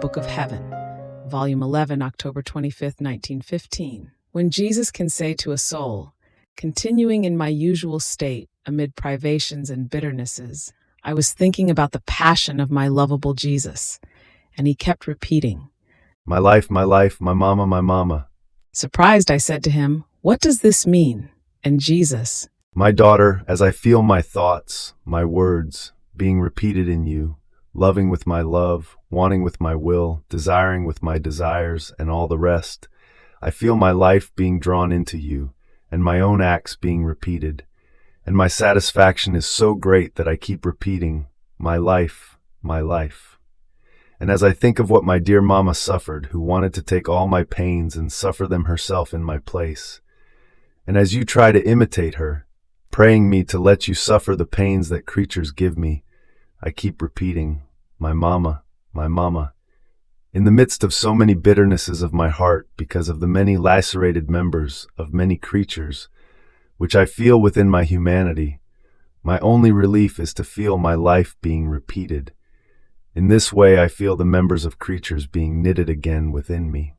Book of Heaven, Volume 11, October 25th, 1915. When Jesus can say to a soul, continuing in my usual state amid privations and bitternesses, I was thinking about the passion of my lovable Jesus, and he kept repeating, My life, my mama, my mama. Surprised, I said to him, what does this mean? And Jesus, My daughter, as I feel my thoughts, my words, being repeated in you, loving with my love, wanting with my will, desiring with my desires, and all the rest, I feel my life being drawn into you, and my own acts being repeated. And my satisfaction is so great that I keep repeating, my life, my life. And as I think of what my dear mama suffered, who wanted to take all my pains and suffer them herself in my place, and as you try to imitate her, praying me to let you suffer the pains that creatures give me, I keep repeating, my mama, my mama. In the midst of so many bitternesses of my heart because of the many lacerated members of many creatures, which I feel within my humanity, my only relief is to feel my life being repeated. In this way I feel the members of creatures being knitted again within me.